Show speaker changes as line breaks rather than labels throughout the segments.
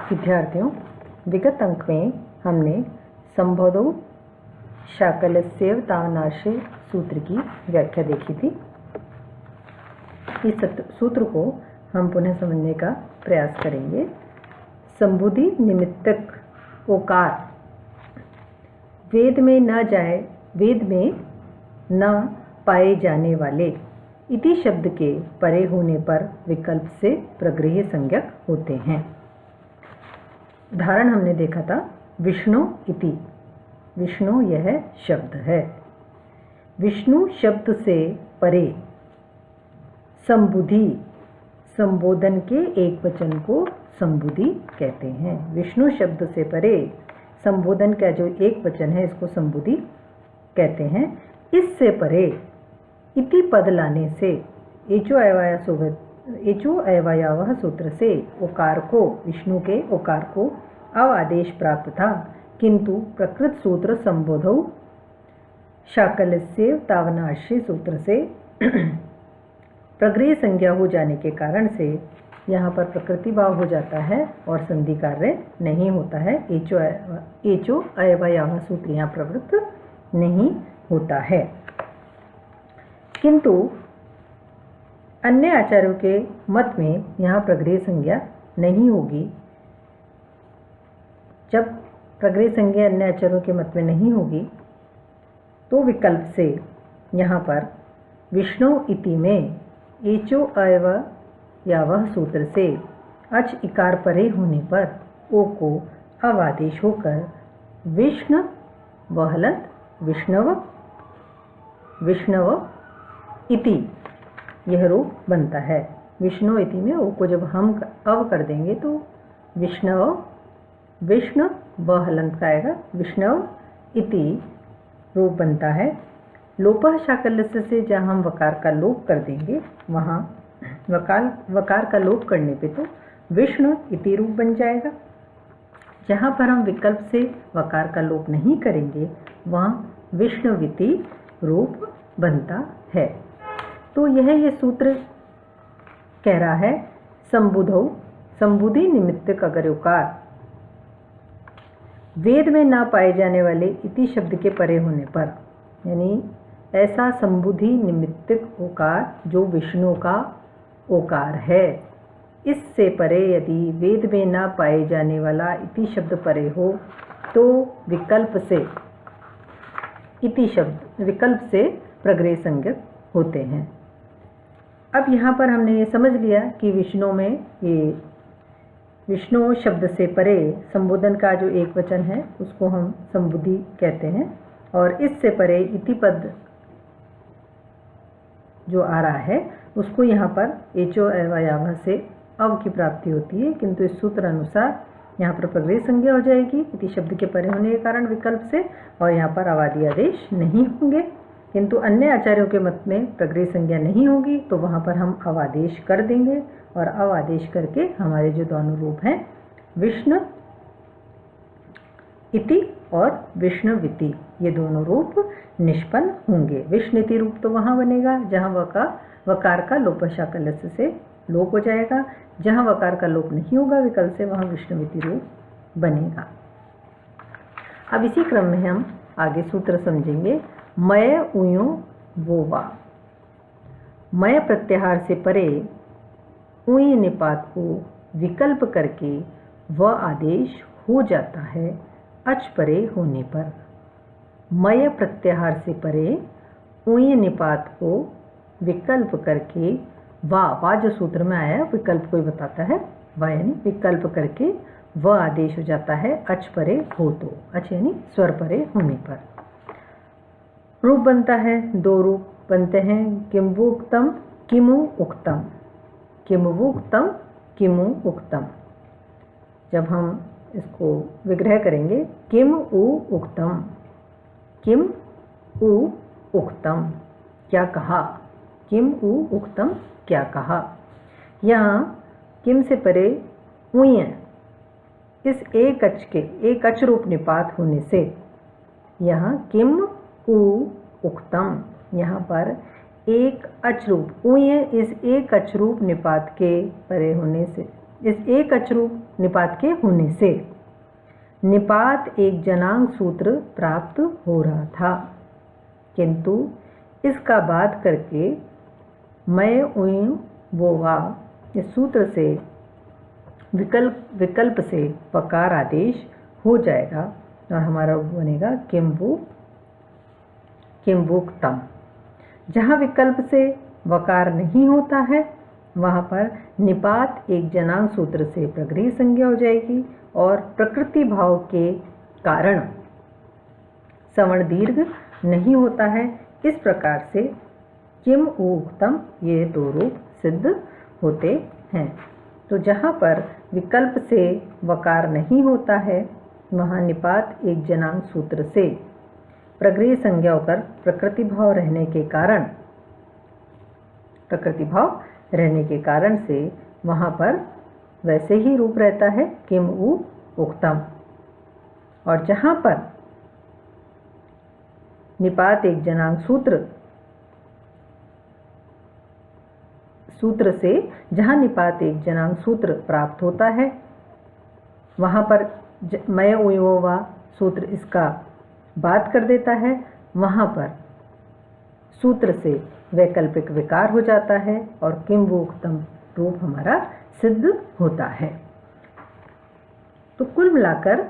विद्यार्थियों, विगत अंक में हमने संबोधो शाकलस्यैव तावनार्षे सूत्र की व्याख्या देखी थी। इस सूत्र को हम पुनः समझने का प्रयास करेंगे। संबुधि निमित्तक ओकार वेद में न पाए जाने वाले इति शब्द के परे होने पर विकल्प से प्रगृह्य संज्ञक होते हैं। उदाहरण हमने देखा था विष्णु इति। विष्णु यह शब्द है। विष्णु शब्द से परे संबुधि, संबोधन के एक वचन को संबुधि कहते हैं। विष्णु शब्द से परे संबोधन का जो एक वचन है इसको संबुधि कहते हैं। इससे परे इति पद लाने से एचो अयवायावः सूत्र से ओकार को, विष्णु के ओकार को अव आदेश प्राप्त था, किंतु प्रकृत सूत्र संबोधौ शाकलस्यैव तावनार्षे सूत्र से प्रगृह्य संज्ञा हो जाने के कारण से यहाँ पर प्रकृति भाव हो जाता है और संधि कार्य नहीं होता है। एचो अयवायावः सूत्र यहाँ प्रवृत्त नहीं होता है। किंतु अन्य आचार्यों के मत में यहाँ प्रगृह्य संज्ञा नहीं होगी। जब प्रगृह्य संज्ञा अन्य आचार्यों के मत में नहीं होगी तो विकल्प से यहाँ पर विष्णु इति में एचो अयवायावः सूत्र से अच इकार परे होने पर ओ को अवादेश होकर विष्णु वहलंत विष्णव इति यह रूप बनता है। विष्णु इति में ओ को जब हम अव कर देंगे तो विष्णु वहलंत का आएगा, विष्णव इति रूप बनता है। लोपः शाकलस्य से जहाँ हम वकार का लोप कर देंगे वहाँ वकार का लोप करने पे तो विष्णु इति रूप बन जाएगा। जहाँ पर हम विकल्प से वकार का लोप नहीं करेंगे वहाँ विष्णुविति रूप बनता है। तो यह सूत्र कह रहा है संबुधि निमित्तक अगर उकार वेद में ना पाए जाने वाले इति शब्द के परे होने पर, यानी ऐसा संबुधि निमित्तक ओकार जो विष्णु का ओकार है, इससे परे यदि वेद में ना पाए जाने वाला इति शब्द परे हो तो विकल्प से प्रगृह्य संज्ञक होते हैं। अब यहाँ पर हमने ये समझ लिया कि विष्णु शब्द से परे संबोधन का जो एक वचन है उसको हम संबुधि कहते हैं, और इससे परे इति पद जो आ रहा है उसको यहाँ पर एचो अयवायावः से अव की प्राप्ति होती है, किंतु इस सूत्र अनुसार यहाँ पर प्रगृह्य संज्ञा हो जाएगी इति शब्द के परे होने के कारण विकल्प से, और यहाँ पर अवादी आदेश नहीं होंगे। किंतु अन्य आचार्यों के मत में प्रगृह्य संज्ञा नहीं होगी तो वहाँ पर हम अवादेश कर देंगे, और अवादेश करके हमारे जो दोनों रूप हैं विष्णु इति और विष्णुविति, ये दोनों रूप निष्पन्न होंगे। विष्णुति रूप तो वहाँ बनेगा जहाँ वकार का लोप शाकलस्य से लोप हो जाएगा। जहाँ वकार का लोप नहीं होगा विकल्प से वहाँ विष्णुविति रूप बनेगा। अब इसी क्रम में हम आगे सूत्र समझेंगे। मय उयो वो वा। मय प्रत्याहार से परे उय निपात को विकल्प करके वह आदेश हो जाता है अच परे होने पर। मय प्रत्याहार से परे उय निपात को विकल्प करके वा जो सूत्र में आया विकल्प को ही बताता है, वा यानी विकल्प करके वह आदेश हो जाता है अच परे हो तो, अच यानी स्वर परे होने पर। रूप बनता है, दो रूप बनते हैं, किम्वुक्तम किमु उक्तम। किम्वुक्तम किमु उक्तम, जब हम इसको विग्रह करेंगे किम उ उक्तम, किम उ उक्तम क्या कहा, किम उ उक्तम क्या कहा। यहाँ किम से परे उय इस एक अच रूप निपात होने से यहाँ किम उ उक्तम, यहाँ पर एक अच रूप उय इस एक अच रूप निपात के परे होने से इस एक अचरूप निपात के होने से निपात एक जनांग सूत्र प्राप्त हो रहा था, किंतु इसका बात करके मैं उई वो वा इस सूत्र से विकल्प से वकार आदेश हो जाएगा और हमारा बनेगा किंवुक्तम। जहाँ विकल्प से वकार नहीं होता है वहाँ पर निपात एक जनांग सूत्र से प्रगृही संज्ञा हो जाएगी और प्रकृति भाव के कारण सवर्ण दीर्घ नहीं होता है। इस प्रकार से किम उक्तम ये दो रूप सिद्ध होते हैं। तो जहाँ पर विकल्प से वकार नहीं होता है वहाँ निपात एक जनांग सूत्र से प्रगृही संज्ञा होकर प्रकृति भाव रहने के कारण से वहाँ पर वैसे ही रूप रहता है किम उक्तम। और जहाँ पर निपात एक जनांग सूत्र प्राप्त होता है वहाँ पर मय उयोवा सूत्र इसका बात कर देता है, वहाँ पर सूत्र से वैकल्पिक विकार हो जाता है और किंवुक्तम रूप हमारा सिद्ध होता है। तो कुल मिलाकर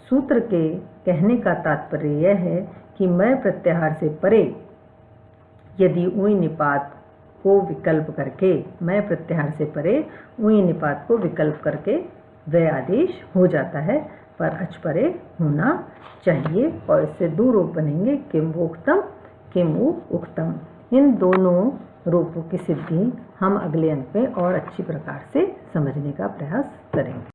सूत्र के कहने का तात्पर्य यह है कि मैं प्रत्याहार से परे यदि उई निपात को विकल्प करके वह आदेश हो जाता है, पर अच परे होना चाहिए और इससे दो रूप बनेंगे किंवुक्तम किमुक्तम। इन दोनों रूपों की सिद्धि हम अगले अंक में और अच्छी प्रकार से समझने का प्रयास करेंगे।